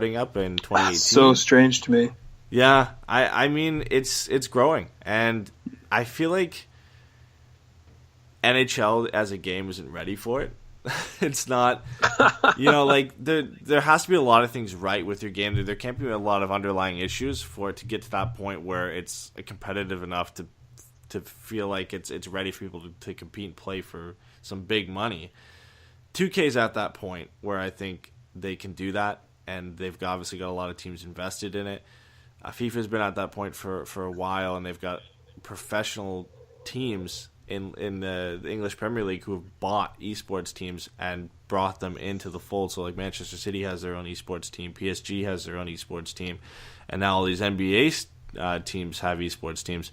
up in 2018. So strange to me. Yeah, I mean it's growing, and I feel like NHL as a game isn't ready for it. It's not, like there has to be a lot of things right with your game. There can't be a lot of underlying issues for it to get to that point where it's competitive enough to feel like it's ready for people to compete and play for some big money. 2K's at that point where I think they can do that, and they've obviously got a lot of teams invested in it. FIFA's been at that point for a while, and they've got professional teams in the English Premier League who have bought esports teams and brought them into the fold. So like Manchester City has their own esports team, PSG has their own esports team, and now all these NBA teams have esports teams.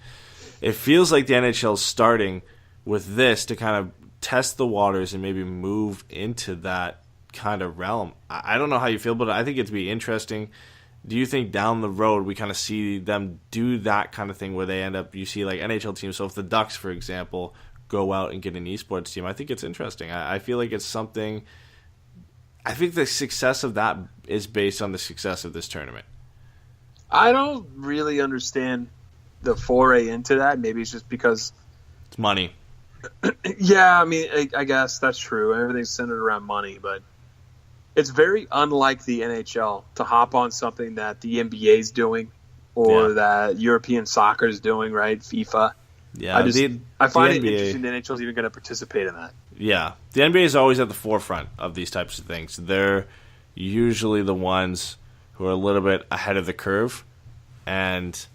It feels like the NHL is starting with this to kind of test the waters and maybe move into that kind of realm. I don't know how you feel, but I think it'd be interesting. Do you think down the road we kind of see them do that kind of thing where they end up, you see like NHL teams, so if the Ducks, for example, go out and get an esports team, I think it's interesting. I feel like it's something, I think the success of that is based on the success of this tournament. I don't really understand the foray into that. Maybe it's just because it's money. Yeah, I mean, I guess that's true. Everything's centered around money, but it's very unlike the NHL to hop on something that the NBA is doing or that European soccer is doing, right? FIFA. Yeah, I find it interesting the NHL is even going to participate in that. Yeah, the NBA is always at the forefront of these types of things. They're usually the ones who are a little bit ahead of the curve, and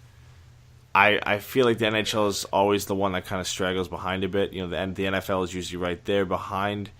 I feel like the NHL is always the one that kind of straggles behind a bit. The NFL is usually right there behind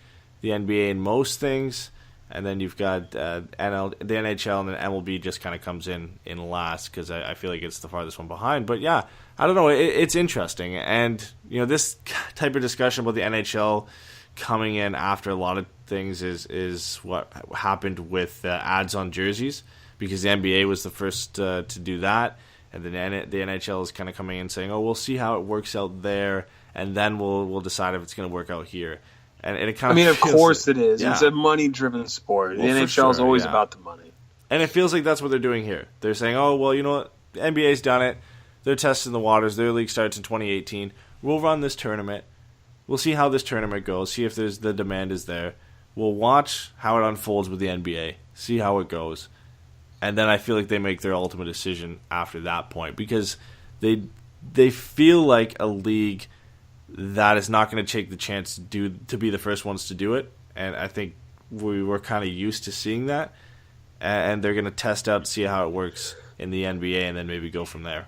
the NBA in most things, and then you've got the NHL, and then MLB just kind of comes in last because I feel like it's the farthest one behind. But yeah, I don't know. It's interesting, and this type of discussion about the NHL coming in after a lot of things is what happened with ads on jerseys, because the NBA was the first to do that. And then the NHL is kind of coming in saying, "Oh, we'll see how it works out there, and then we'll decide if it's going to work out here." And it kind of, of course it is. Yeah. It's a money-driven sport. The NHL is always about the money. And it feels like that's what they're doing here. They're saying, "Oh, well, you know what? The NBA's done it. They're testing the waters. Their league starts in 2018. We'll run this tournament. We'll see how this tournament goes. See if the demand is there. We'll watch how it unfolds with the NBA. See how it goes." And then I feel like they make their ultimate decision after that point, because they feel like a league that is not going to take the chance to be the first ones to do it. And I think we were kind of used to seeing that. And they're going to test out, see how it works in the NBA, and then maybe go from there.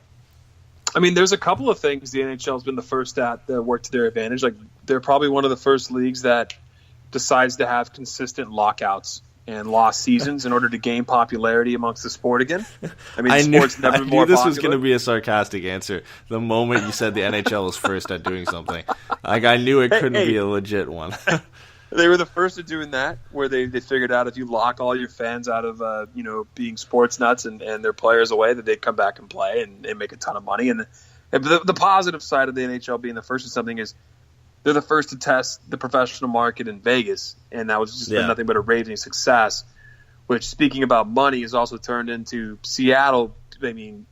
I mean, there's a couple of things the NHL has been the first at that work to their advantage. Like, they're probably one of the first leagues that decides to have consistent lockouts and lost seasons in order to gain popularity amongst the sport again. I mean, sport's never been more popular. I knew this was going to be a sarcastic answer the moment you said the NHL was first at doing something. Like, I knew it couldn't be a legit one. They were the first at doing that, where they figured out if you lock all your fans out of being sports nuts and their players away, that they'd come back and play and make a ton of money. And the positive side of the NHL being the first at something is they're the first to test the professional market in Vegas, and that was just been nothing but a raving success, which, speaking about money, has also turned into Seattle. I mean,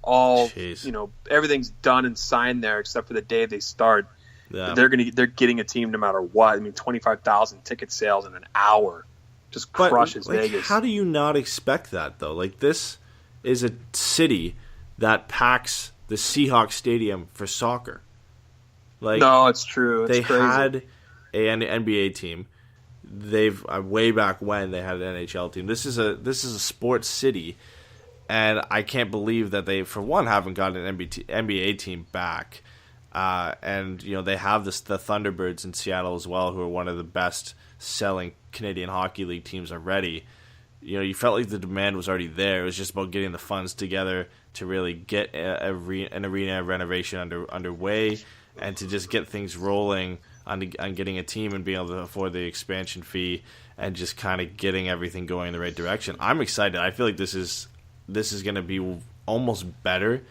everything's done and signed there except for the day they start. Yeah. They're getting a team no matter what. I mean, 25,000 ticket sales in an hour just crushes Vegas. How do you not expect that, though? Like, this is a city that packs the Seahawks Stadium for soccer. Like, no, it's true. It's they crazy. Had an NBA team. They've way back when they had an NHL team. This is a sports city, and I can't believe that they, for one, haven't got an NBA team back. And they have the Thunderbirds in Seattle as well, who are one of the best selling Canadian Hockey League teams already. You felt like the demand was already there. It was just about getting the funds together to really get an arena renovation underway, and to just get things rolling on getting a team and being able to afford the expansion fee and just kind of getting everything going in the right direction. I'm excited. I feel like this is going to be almost better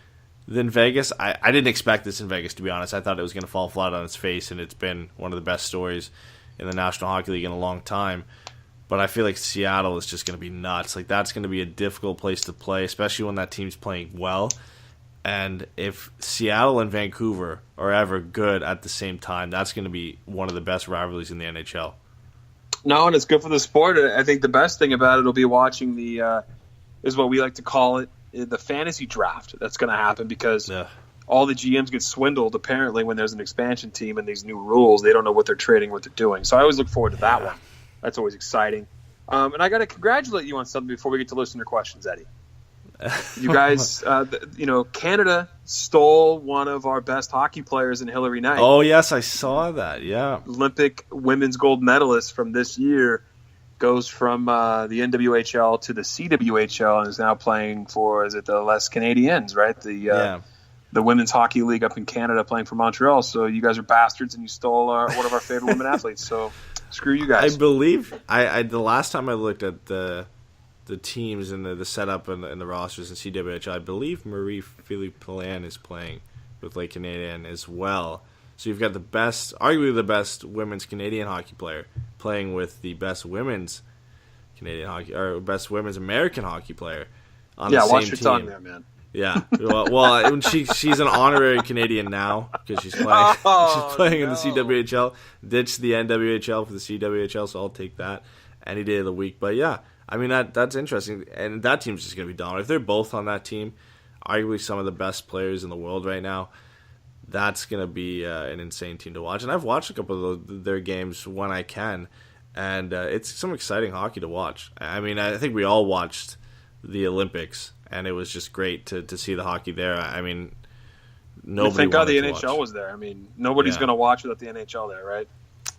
than Vegas. I didn't expect this in Vegas, to be honest. I thought it was going to fall flat on its face, and it's been one of the best stories in the National Hockey League in a long time. But I feel like Seattle is just going to be nuts. Like, that's going to be a difficult place to play, especially when that team's playing well. And if Seattle and Vancouver are ever good at the same time, that's going to be one of the best rivalries in the NHL. No, and it's good for the sport. I think the best thing about it will be watching is what we like to call it, the fantasy draft that's going to happen, because all the GMs get swindled, apparently, when there's an expansion team and these new rules. They don't know what they're trading, what they're doing. So I always look forward to that one. That's always exciting. And I got to congratulate you on something before we get to listener questions, Eddie. You guys, Canada stole one of our best hockey players in Hillary Knight. Oh, yes, I saw that, yeah. Olympic women's gold medalist from this year goes from the NWHL to the CWHL and is now playing for, is it the Les Canadiens, right? The women's hockey league up in Canada, playing for Montreal. So you guys are bastards and you stole one of our favorite women athletes. So screw you guys. I believe the last time I looked at the teams and the setup and the rosters in CWHL, I believe Marie-Philippe Poulin is playing with Lake Canadian as well. So you've got arguably the best women's Canadian hockey player playing with the best women's Canadian hockey, or best women's American hockey player on the same team. Yeah, watch your tongue there, man. Yeah, well, she's an honorary Canadian now because she's playing in the CWHL. Ditched the NWHL for the CWHL, so I'll take that any day of the week. But yeah, I mean that's interesting, and that team's just gonna be dominant. If they're both on that team, arguably some of the best players in the world right now, that's gonna be an insane team to watch. And I've watched a couple of their games when I can, and it's some exciting hockey to watch. I mean, I think we all watched the Olympics, and it was just great to see the hockey there. I mean, nobody. Thank God the NHL was there. I mean, nobody's going to watch without the NHL there, right?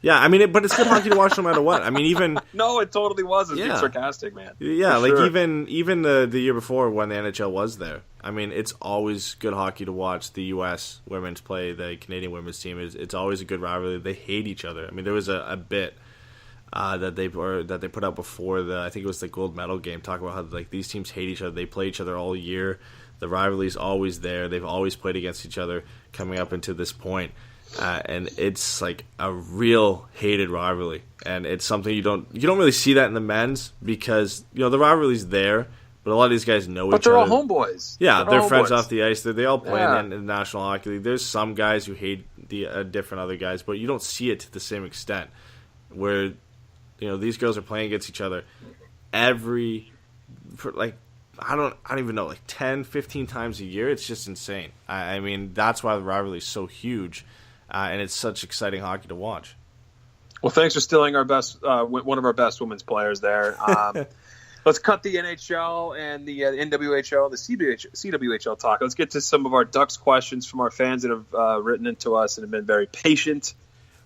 Yeah, I mean, but it's good hockey to watch no matter what. I mean, even no, it totally wasn't. Being sarcastic, man. Yeah, like sure. even the year before when the NHL was there. I mean, it's always good hockey to watch the U.S. women's play the Canadian women's team. It's always a good rivalry. They hate each other. I mean, there was a bit that they put out before I think it was the gold medal game, talking about how like these teams hate each other. They play each other all year. The rivalry's always there. They've always played against each other coming up into this point. And it's like a real hated rivalry, and it's something you don't really see that in the men's, because the rivalry's there, but a lot of these guys know each other. But they're all homeboys. Yeah, they're friends off the ice. They all play in the National Hockey League. There's some guys who hate the different other guys, but you don't see it to the same extent. Where these girls are playing against each other I don't even know, like 10, 15 times a year. It's just insane. I mean, that's why the rivalry is so huge. And it's such exciting hockey to watch. Well, thanks for stealing our best, one of our best women's players there. Let's cut the NHL and the NWHL, the CWHL talk. Let's get to some of our Ducks questions from our fans that have written into us and have been very patient.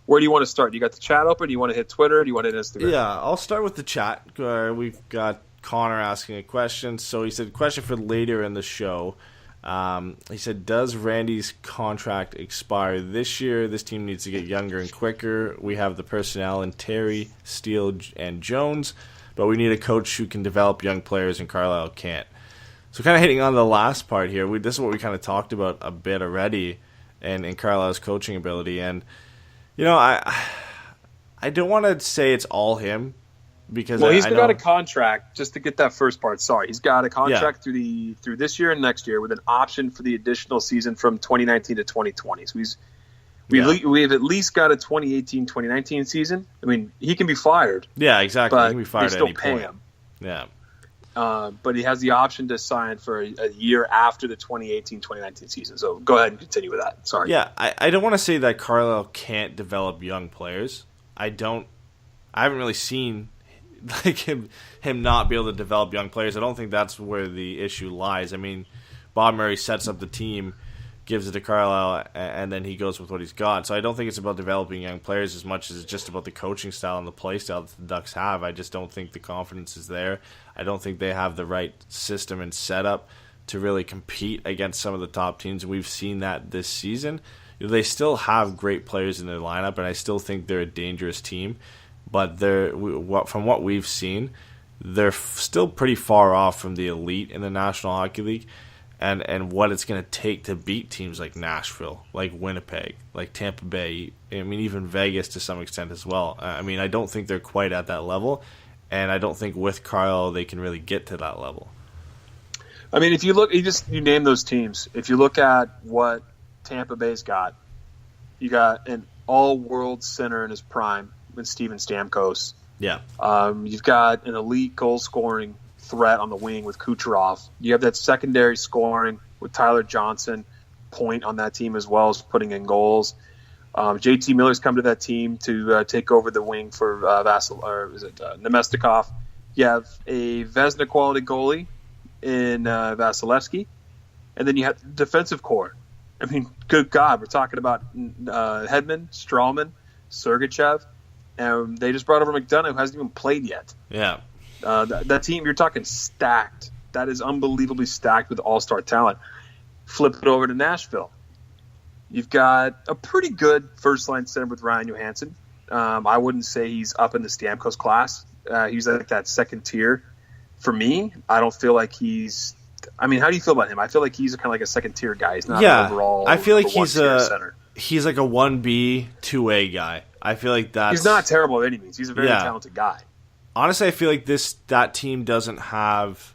Where do you want to start? Do you got the chat open? Do you want to hit Twitter? Do you want to hit Instagram? Yeah, I'll start with the chat. We've got Connor asking a question. So he said, question for later in the show. He said, does Randy's contract expire this year? This team needs to get younger and quicker. We have the personnel in Terry, Steele, and Jones, but we need a coach who can develop young players, and Carlisle can't. So kind of hitting on the last part here, this is what we kind of talked about a bit already in Carlisle's coaching ability. And, I don't want to say it's all him, because he's got a contract, just to get that first part. Sorry, he's got a contract through this year and next year with an option for the additional season from 2019 to 2020. So we've at least got a 2018-2019 season. I mean, he can be fired. Yeah, exactly. But he can be fired they still at any pay point. him. Yeah. But he has the option to sign for a year after the 2018-2019 season. So go ahead and continue with that. Sorry. Yeah, I don't want to say that Carlisle can't develop young players. I haven't really seen him not be able to develop young players. I don't think that's where the issue lies. I mean, Bob Murray sets up the team, gives it to Carlisle, and then he goes with what he's got. So I don't think it's about developing young players as much as it's just about the coaching style and the play style that the Ducks have. I just don't think the confidence is there. I don't think they have the right system and setup to really compete against some of the top teams. We've seen that this season. They still have great players in their lineup, and I still think they're a dangerous team. But from what we've seen, they're still pretty far off from the elite in the National Hockey League, and what it's going to take to beat teams like Nashville, like Winnipeg, like Tampa Bay, I mean, even Vegas to some extent as well. I mean, I don't think they're quite at that level, And I don't think with Carlisle they can really get to that level. I mean, if you look, you name those teams. If you look at what Tampa Bay's got, you got an all-world center in his prime with Steven Stamkos. Yeah. You've got an elite goal-scoring threat on the wing with Kucherov. You have that secondary scoring with Tyler Johnson, point on that team as well as putting in goals. JT Miller's come to that team to take over the wing for Nemestikov. You have a Vezina quality goalie in Vasilevsky, and then you have the defensive core. I mean, good God, we're talking about Hedman, Strawman, Sergachev, and they just brought over McDonough, who hasn't even played yet. Yeah. That team, you're talking stacked. That is unbelievably stacked with all-star talent. Flip it over to Nashville. You've got a pretty good first-line center with Ryan Johansson. I wouldn't say he's up in the Stamkos class. He's like that second tier. For me, I don't feel like he's – I mean, how do you feel about him? I feel like he's kind of like a second-tier guy. He's not an overall I feel like he's center. He's like a 1B, 2A guy. I feel like that's – He's not terrible by any means. He's a very talented guy. Honestly, I feel like that team doesn't have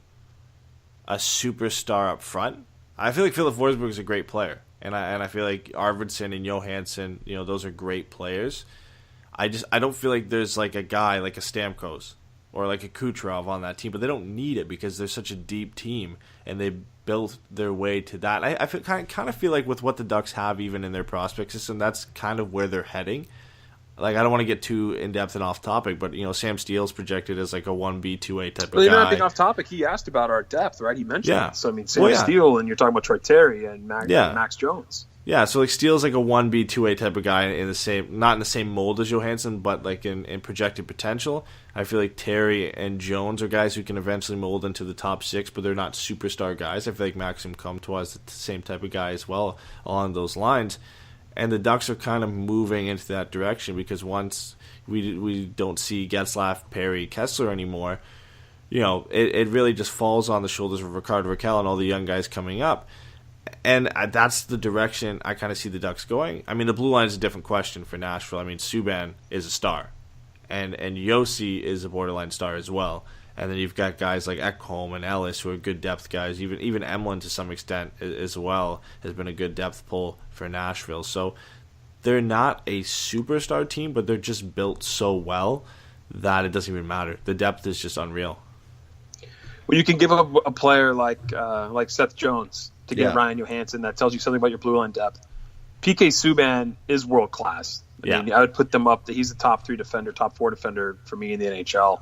a superstar up front. I feel like Philip Forsberg is a great player. And I feel like Arvidsson and Johansson, those are great players. I don't feel like there's like a guy like a Stamkos or like a Kucherov on that team, but they don't need it because they're such a deep team and they built their way to that. I kind of feel like with what the Ducks have even in their prospect system, that's kind of where they're heading. Like, I don't want to get too in-depth and off-topic, but, Sam Steele's projected as like a 1B, 2A type of guy. Well, not being off-topic, he asked about our depth, right? He mentioned it. So, I mean, Sam Steele, and you're talking about Troy Terry and Max Jones. Yeah, so, like, Steele's like a 1B, 2A type of guy in the same, not in the same mold as Johansson, but, like, in projected potential. I feel like Terry and Jones are guys who can eventually mold into the top 6, but they're not superstar guys. I feel like Maxim Comtois is the same type of guy as well along those lines. And the Ducks are kind of moving into that direction because once we don't see Getzlaf, Perry, Kessler anymore, it really just falls on the shoulders of Ricardo Raquel and all the young guys coming up. And that's the direction I kind of see the Ducks going. I mean, the blue line is a different question for Nashville. I mean, Subban is a star, and Yossi is a borderline star as well. And then you've got guys like Ekholm and Ellis who are good depth guys. Even Emlyn to some extent as well has been a good depth pull for Nashville. So they're not a superstar team, but they're just built so well that it doesn't even matter. The depth is just unreal. Well, you can give up a player like Seth Jones to get Ryan Johansson. That tells you something about your blue line depth. PK Subban is world class. I mean, I would put them up. He's the top 3 defender, top 4 defender for me in the NHL.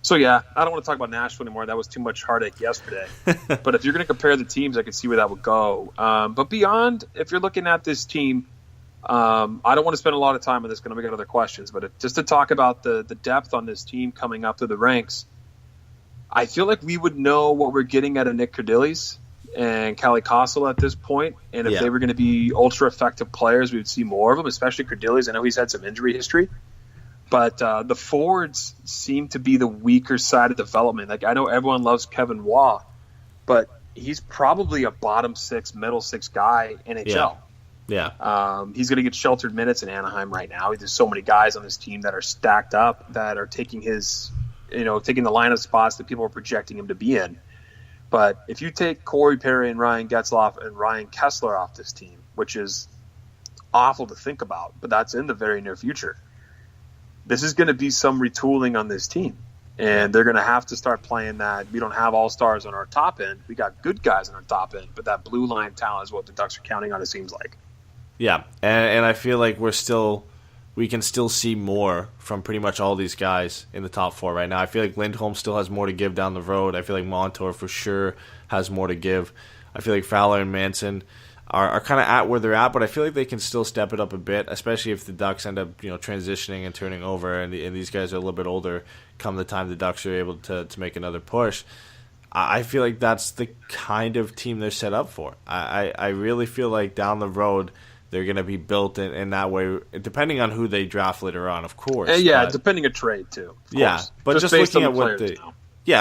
So, I don't want to talk about Nashville anymore. That was too much heartache yesterday. But if you're going to compare the teams, I can see where that would go. But beyond, if you're looking at this team, I don't want to spend a lot of time on this because we got other questions. But just to talk about the depth on this team coming up through the ranks, I feel like we would know what we're getting out of Nick Cardillis and Kalle Kosel at this point. And if they were going to be ultra-effective players, we would see more of them, especially Cardillis. I know he's had some injury history. But the forwards seem to be the weaker side of development. Like, I know everyone loves Kevin Waugh, but he's probably a bottom 6, middle 6 guy NHL. Yeah. He's going to get sheltered minutes in Anaheim right now. There's so many guys on this team that are stacked up that are taking taking the line of spots that people are projecting him to be in. But if you take Corey Perry and Ryan Getzlaf and Ryan Kessler off this team, which is awful to think about, but that's in the very near future, this is going to be some retooling on this team. And they're going to have to start playing that. We don't have all-stars on our top end. We got good guys on our top end, but that blue line talent is what the Ducks are counting on, it seems like. Yeah, and I feel like we can still see more from pretty much all these guys in the top 4 right now. I feel like Lindholm still has more to give down the road. I feel like Montour for sure has more to give. I feel like Fowler and Manson are kind of at where they're at, but I feel like they can still step it up a bit, especially if the Ducks end up transitioning and turning over, and these guys are a little bit older come the time the Ducks are able to make another push. I feel like that's the kind of team they're set up for. I really feel like down the road they're going to be built in that way, depending on who they draft later on, of course. Depending on trade too. But just looking at what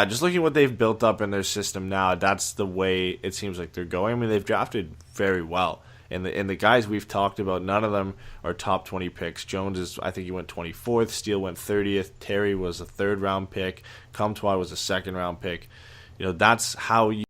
just looking at what they've built up in their system now, that's the way it seems like they're going. I mean, they've drafted very well, And the guys we've talked about, none of them are top 20 picks. Jones I think he went 24th. Steele went 30th. Terry was a 3rd round pick. Comtois was a 2nd round pick. That's how you